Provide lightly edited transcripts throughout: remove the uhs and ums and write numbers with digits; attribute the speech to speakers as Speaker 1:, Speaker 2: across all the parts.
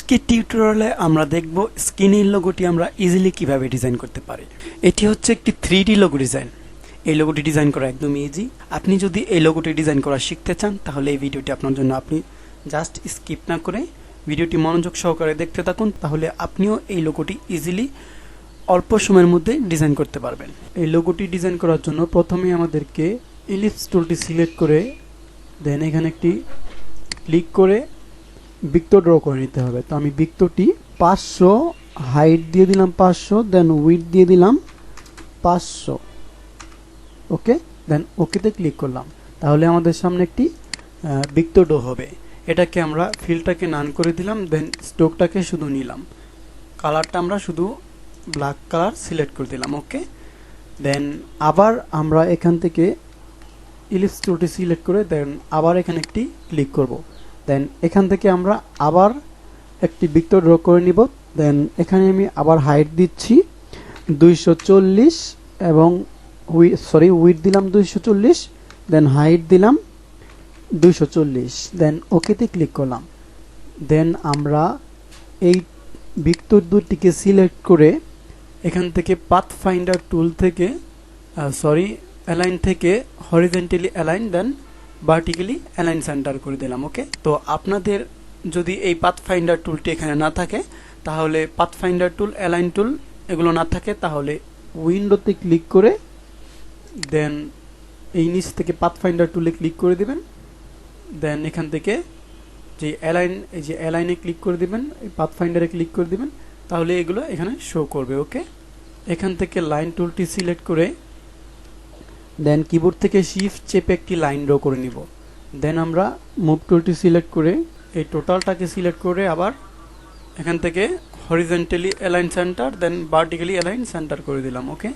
Speaker 1: আজকের টিউটোরিয়ালে আমরা দেখব স্ক্রিনের লোগোটি আমরা ইজিলি কিভাবে ডিজাইন করতে পারি। এটি হচ্ছে একটি 3D লোগো ডিজাইন। এই লোগোটি ডিজাইন করা একদম ইজি। আপনি যদি এই লোগোটি ডিজাইন করা শিখতে চান তাহলে এই ভিডিওটি আপনার জন্য, আপনি জাস্ট স্কিপ না করে ভিডিওটি মনোযোগ সহকারে দেখতে থাকুন, তাহলে আপনিও এই লোগোটি ইজিলি অল্প সময়ের মধ্যে ডিজাইন করতে পারবেন। এই লোগোটি ডিজাইন করার জন্য প্রথমে আমাদেরকে ইলিপস টুলটি সিলেক্ট করে দেন এখানে একটি ক্লিক করে বৃত্ত ড্র করে নিতে হবে। তো আমি বৃত্তটি 500 হাইট দিয়ে দিলাম 500, দেন উইডথ দিয়ে দিলাম 500। ওকে, দেন ওকেতে ক্লিক করলাম। তাহলে আমাদের সামনে একটি বৃত্ত ড্র হবে। এটাকে আমরা ফিলটাকে নান করে দিলাম, দেন স্ট্রোকটাকে শুধু নিলাম, কালারটা আমরা শুধু ব্ল্যাক কালার সিলেক্ট করে দিলাম। ওকে, দেন আবার আমরা এখান থেকে ইলিপস টুলটি সিলেক্ট করে দেন আবার এখানে একটি ক্লিক করব। দেন এখান থেকে আমরা আবার একটি বৃত্ত ড্র করে নিব। দেন এখানে আমি আবার হাইট দিচ্ছি 240 এবং উইডথ দিলাম 240, দেন হাইট দিলাম 240, দেন ওকেতে ক্লিক করলাম। দেন আমরা এই বৃত্ত দুটিকে সিলেক্ট করে এখান থেকে পাথ ফাইন্ডার টুল থেকে অ্যালাইন থেকে হরিজন্টালি অ্যালাইন, দেন ভার্টিক্যালি অ্যালাইন সেন্টার করে দিলাম। ওকে, তো আপনাদের যদি এই পাথ ফাইন্ডার টুলটি এখানে না থাকে, তাহলে পাথ ফাইন্ডার টুল, অ্যালাইন টুল এগুলো না থাকে, তাহলে উইন্ডোতে ক্লিক করে দেন এই নিচ থেকে পাথ ফাইন্ডার টুলে ক্লিক করে দিবেন। দেন এখান থেকে যে অ্যালাইনে ক্লিক করে দিবেন, এই পাথ ফাইন্ডারে ক্লিক করে দিবেন, তাহলে এগুলো এখানে শো করবে। ওকে, এখান থেকে লাইন টুলটি সিলেক্ট করে দেন কিবোর্ড থেকে শিফট চেপে একটি লাইন ড্র করে নিব। দেন আমরা মুভ টুলটি সিলেক্ট করে এই টোটালটাকে সিলেক্ট করে আবার এখান থেকে হরিজন্টালি অ্যালাইন সেন্টার, দেন ভার্টিক্যালি অ্যালাইন সেন্টার করে দিলাম। ওকে,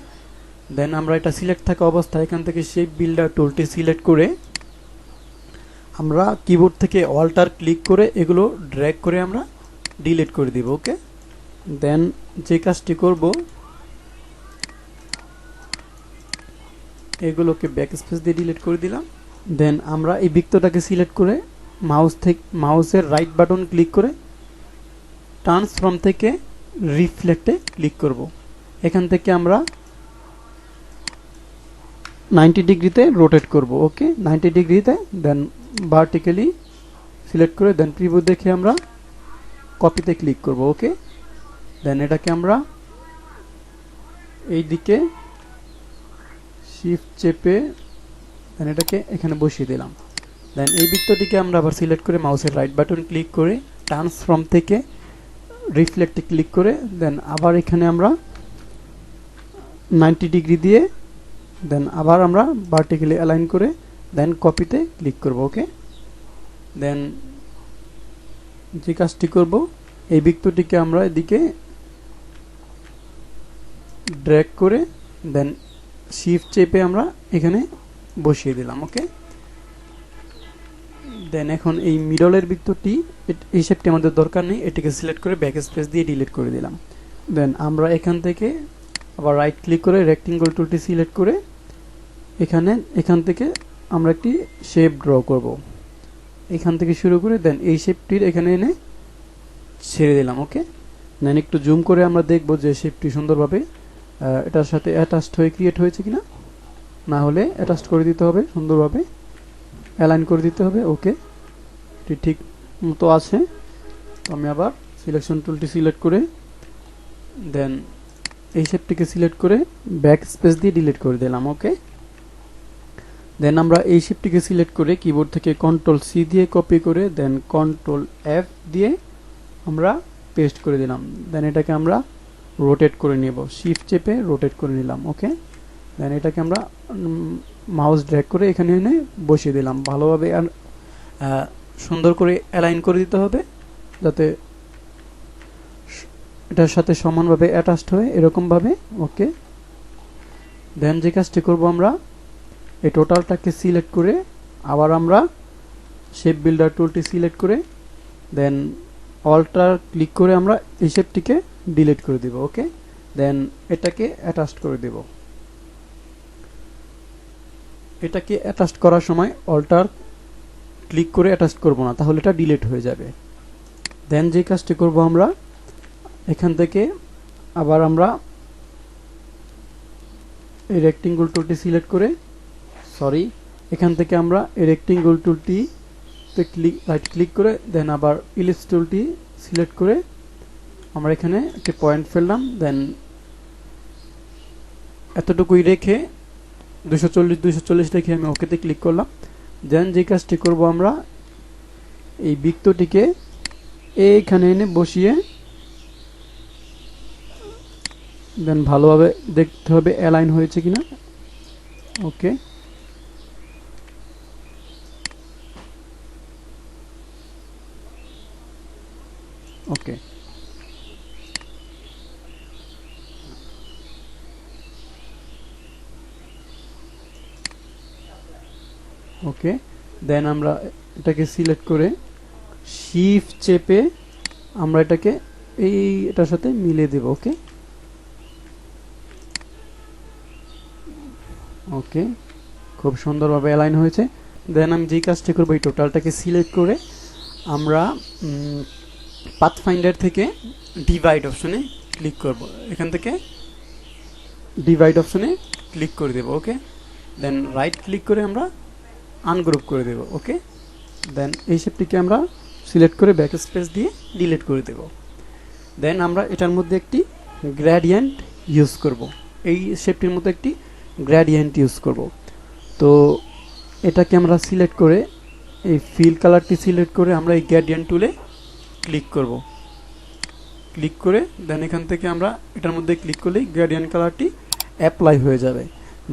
Speaker 1: দেন আমরা এটা সিলেক্ট থাকা অবস্থায় এখান থেকে শেপ বিল্ডার টুলটি সিলেক্ট করে আমরা কিবোর্ড থেকে অল্টার ক্লিক করে এগুলো ড্র্যাগ করে আমরা ডিলিট করে দিব। ওকে, দেন যে কাজটি করব, এগুলোকে ব্যাকস্পেস দিয়ে ডিলিট করে দিলাম। দেন আমরা এই বৃত্তটাকে সিলেক্ট করে মাউসের রাইট বাটন ক্লিক করে ট্রান্সফর্ম থেকে রিফ্লেক্টে ক্লিক করব। এখান থেকে আমরা 90 ডিগ্রিতে রোটেট করব। ওকে, 90 ডিগ্রিতে, দেন ভার্টিক্যালি সিলেক্ট করে দেন প্রিভিউ দেখে আমরা কপিতে ক্লিক করব। ওকে, দেন এটাকে আমরা এই দিকে শিফট চেপে দেন এটাকে এখানে বসিয়ে দিলাম। দেন এই বৃত্তটিকে আমরা আবার সিলেক্ট করে মাউসের রাইট বাটন ক্লিক করে ট্রান্সফর্ম থেকে রিফ্লেক্টে ক্লিক করে দেন আবার এখানে আমরা 90 ডিগ্রি দিয়ে দেন আবার আমরা ভার্টিক্যালি অ্যালাইন করে দেন কপিতে ক্লিক করব। ওকে, দেন যে কাজটি করব, এই বৃত্তটিকে আমরা এদিকে ড্র্যাগ করে দেন শিফট চেপে আমরা এখানে বসিয়ে দিলাম। ওকে, দেন এখন এই মিডলের বৃত্তটি, এই শেপটি আমাদের দরকার নেই, এটিকে সিলেক্ট করে ব্যাক স্পেস দিয়ে ডিলিট করে দিলাম। দেন আমরা এখান থেকে আবার রাইট ক্লিক করে রেক্টেঙ্গল টুলটি সিলেক্ট করে এখান থেকে আমরা একটি শেপ ড্র করব। এখান থেকে শুরু করে দেন এই শেপটির এখানে এনে ছেড়ে দিলাম। ওকে, দেন একটু জুম করে আমরা দেখব যে শেপটি সুন্দরভাবে এটার সাথে অ্যাটাচড হয়ে ক্রিয়েট হয়েছে কিনা। না হলে অ্যাটাচড করে দিতে হবে, সুন্দরভাবে অ্যালাইন করে দিতে হবে। ওকে, এটি ঠিক মতো আছে। তো আমি আবার সিলেকশন টুলটি সিলেক্ট করে দেন এই শেপটিকে সিলেক্ট করে ব্যাক স্পেস দিয়ে ডিলিট করে দিলাম। ওকে, দেন আমরা এই শেপটিকে সিলেক্ট করে কিবোর্ড থেকে কন্ট্রোল সি দিয়ে কপি করে দেন কন্ট্রোল এফ দিয়ে আমরা পেস্ট করে দিলাম। দেন এটাকে আমরা রোটেট করে নেব, শিফট চেপে রোটেট করে নিলাম। ওকে, দেন এটাকে আমরা মাউস ড্র্যাগ করে এখানে এনে বসিয়ে দিলাম। ভালোভাবে সুন্দর করে অ্যালাইন করে দিতে হবে যাতে এটার সাথে সমানভাবে অ্যাটাচড হয় এরকমভাবে। ওকে, দেন যে কাজটি করব, আমরা এই টোটালটাকে সিলেক্ট করে আবার আমরা শেপ বিল্ডার টুলটি সিলেক্ট করে দেন অল্টার ক্লিক করে আমরা এই শেপটিকে ডিলিট করে দিব। ওকে, দেন এটাকে অ্যাটাচড করে দেব। এটাকে অ্যাটাচড করার সময় অল্টার ক্লিক করে অ্যাটাচ করব না, তাহলে এটা ডিলিট হয়ে যাবে। দেন যে কাজটি করব আমরা এখান থেকে আবার আমরা এই রেক্টেঙ্গল টুলটি সিলেক্ট করে এখান থেকে আমরা এই রেক্টেঙ্গল টুলটি রাইট ক্লিক করে দেন আবার ইলিপস টুলটি সিলেক্ট করে আমরা এখানে একটি পয়েন্ট ফেললাম, দেন এতটুকুই রেখে 240 রেখে আমি ওকেতে ক্লিক করলাম। দেন যে কাজটি করব আমরা এই বৃত্তটিকে এইখানে এনে বসিয়ে দেন ভালোভাবে দেখতে হবে অ্যালাইন হয়েছে কিনা। ওকে, ওকে, ওকে। দেন আমরা এটাকে সিলেক্ট করে শিফট চেপে আমরা এটাকে এটার সাথে মিলিয়ে দেব। ওকে, ওকে, খুব সুন্দরভাবে অ্যালাইন হয়েছে। দেন আমি যেই কাজটি করবো এই টোটালটাকে সিলেক্ট করে আমরা পাথফাইন্ডার থেকে ডিভাইড অপশনে ক্লিক করব, এখান থেকে ডিভাইড অপশনে ক্লিক করে দেব। ওকে, দেন রাইট ক্লিক করে আমরা আনগ্রুপ করে দেব। ওকে, দেন এই শেপটিকে আমরা সিলেক্ট করে ব্যাক স্পেস দিয়ে ডিলিট করে দেব। দেন আমরা এটার মধ্যে একটি গ্রেডিয়েন্ট ইউজ করব, এই শেপটির মধ্যে একটি গ্রেডিয়েন্ট ইউজ করব। তো এটাকে আমরা সিলেক্ট করে এই ফিল কালারটি সিলেক্ট করে আমরা এই গ্রেডিয়েন্ট টুলে ক্লিক করব, ক্লিক করে দেন এখান থেকে আমরা এটার মধ্যে ক্লিক করলেই গ্রেডিয়েন্ট কালারটি অ্যাপ্লাই হয়ে যাবে।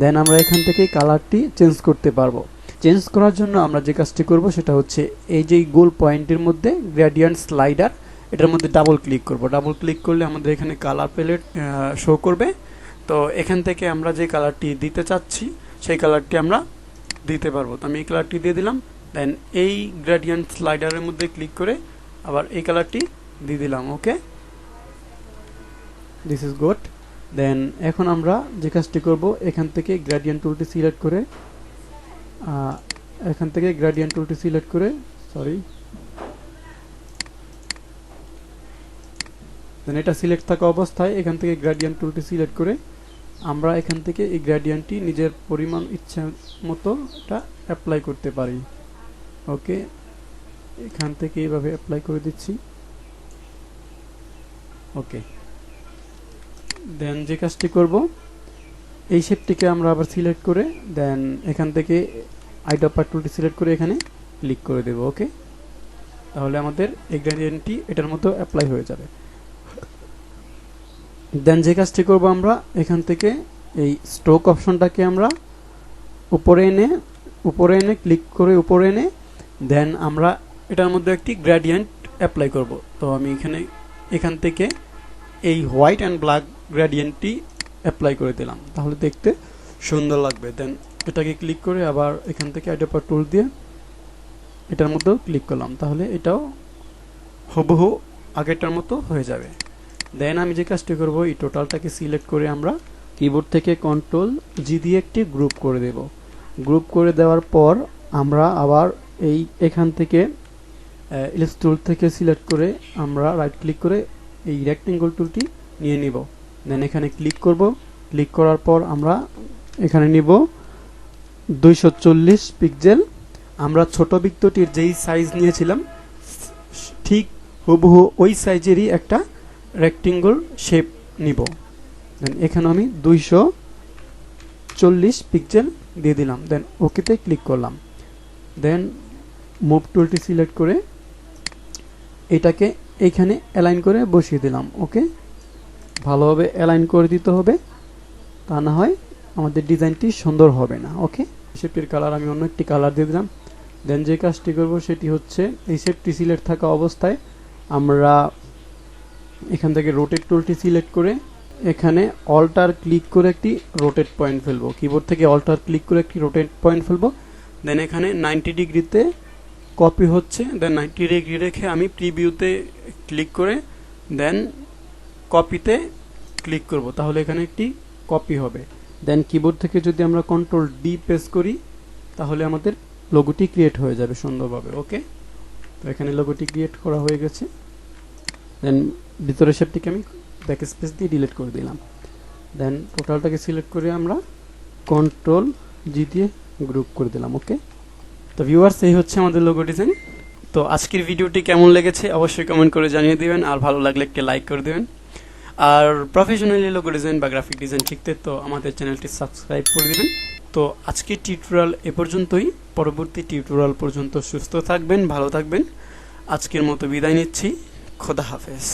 Speaker 1: দেন আমরা এখান থেকে কালারটি চেঞ্জ করতে পারবো। চেঞ্জ করার জন্য আমরা যে কাজটি করব সেটা হচ্ছে এই যে গোল পয়েন্টের মধ্যে গ্রেডিয়েন্ট স্লাইডার, এটার মধ্যে ডাবল ক্লিক করব। ডাবল ক্লিক করলে আমাদের এখানে কালার প্যালেট শো করবে। তো এখান থেকে আমরা যে কালারটি দিতে চাচ্ছি সেই কালারটি আমরা দিতে পারবো। তো আমি এই কালারটি দিয়ে দিলাম। দেন এই গ্রেডিয়েন্ট স্লাইডারের মধ্যে ক্লিক করে আবার এই কালারটি দিয়ে দিলাম। ওকে, দিস ইজ গুড। দেন এখন আমরা যে কাজটি করব এখান থেকে গ্রেডিয়েন্ট টুলটি সিলেক্ট করে দেন এটা সিলেক্ট থাকা অবস্থায় এখান থেকে গ্রেডিয়েন্ট টুলটি সিলেক্ট করে আমরা এখান থেকে এই গ্রেডিয়েন্টটি নিজের পরিমাণ ইচ্ছা মতো এটা অ্যাপ্লাই করতে পারি। ওকে, এখান থেকে এইভাবে অ্যাপ্লাই করে দিচ্ছি। ওকে, দেন যে কাজটি করব এই শেপটিকে আমরা আবার সিলেক্ট করে দেন এখান থেকে আইড্রপার টুলটি সিলেক্ট করে এখানে ক্লিক করে দেব। ওকে, তাহলে আমাদের এই গ্রেডিয়েন্টটি এটার মতো অ্যাপ্লাই হয়ে যাবে। দেন যে কাজটি করব আমরা এখান থেকে এই স্ট্রোক অপশনটাকে আমরা উপরে এনে ক্লিক করে উপরে এনে দেন আমরা এটার মধ্যে একটি গ্রেডিয়েন্ট অ্যাপ্লাই করব। তো আমি এখান থেকে এই হোয়াইট অ্যান্ড ব্ল্যাক গ্রেডিয়েন্টটি অ্যাপ্লাই করে দিলাম, তাহলে দেখতে সুন্দর লাগবে। দেন এটাকে ক্লিক করে আবার এখান থেকে আইড্রপার টুল দিয়ে এটার মধ্যেও ক্লিক করলাম, তাহলে এটাও হুবহু আগেরটার মতো হয়ে যাবে। দেন আমি যে কাজটি করব এই টোটালটাকে সিলেক্ট করে আমরা কিবোর্ড থেকে কন্ট্রোল জি দিয়ে একটি গ্রুপ করে দেব। গ্রুপ করে দেওয়ার পর আমরা আবার এখান থেকে ইলিপস টুল থেকে সিলেক্ট করে আমরা রাইট ক্লিক করে এই রেক্টেঙ্গল টুলটি নিয়ে নিব। দেন এখানে ক্লিক করব, ক্লিক করার পর আমরা এখানে নিব 240 পিক্সেল। আমরা ছোট বৃত্তটির যেই সাইজ নিয়েছিলাম ঠিক হুবহু ওই সাইজেরই একটা রেক্টেঙ্গল শেপ নিব। দেন এখানে আমি 240 পিক্সেল দিয়ে দিলাম, দেন ওকেতে ক্লিক করলাম। দেন মুভ টুলটি সিলেক্ট করে এটাকে এইখানে অ্যালাইন করে বসিয়ে দিলাম। ওকে, ভালোভাবে অ্যালাইন করে দিতে হবে, তা না হয় আমাদের ডিজাইনটি সুন্দর হবে না। ওকে, শেপটির কালার আমি অন্য একটি কালার দিয়ে দিলাম। দেন যে কাজটি করব সেটি হচ্ছে এই শেপটি সিলেক্ট থাকা অবস্থায় আমরা এখান থেকে রোটেট টুলটি সিলেক্ট করে এখানে অল্টার ক্লিক করে একটি রোটেট পয়েন্ট ফেলবো। কিবোর্ড থেকে অল্টার ক্লিক করে একটি রোটেট পয়েন্ট ফেলবো। দেন এখানে 90 ডিগ্রিতে কপি হচ্ছে, দেন 90 ডিগ্রি রেখে আমি প্রিভিউতে ক্লিক করে দেন কপিতে ক্লিক করব, তাহলে এখানে একটি কপি হবে। দেন কিবোর্ড থেকে যদি আমরা কন্ট্রোল ডি প্রেস করি তাহলে আমাদের লোগোটি ক্রিয়েট হয়ে যাবে সুন্দরভাবে। ওকে, তো এখানে লোগোটি ক্রিয়েট করা হয়ে গেছে। দেন ভিতরের শেপটিকে আমি ব্যাক স্পেস দিয়ে ডিলিট করে দিলাম। দেন টোটালটাকে সিলেক্ট করে আমরা কন্ট্রোল জি দিয়ে গ্রুপ করে দিলাম। ওকে, তো ভিউয়ার্স, এই হচ্ছে আমাদের লোগো ডিজাইন। তো আজকের ভিডিওটি কেমন লেগেছে অবশ্যই কমেন্ট করে জানিয়ে দিবেন, আর ভালো লাগলে একটা লাইক করে দিবেন। আর প্রফেশনালি লোগো ডিজাইন বা গ্রাফিক ডিজাইন শিখতে তো আমাদের চ্যানেলটি সাবস্ক্রাইব করে দিবেন। তো আজকের টিউটোরিয়াল এ পর্যন্তই। পরবর্তী টিউটোরিয়াল পর্যন্ত সুস্থ থাকবেন, ভালো থাকবেন। আজকের মতো বিদায় নিচ্ছি। খোদা হাফেজ।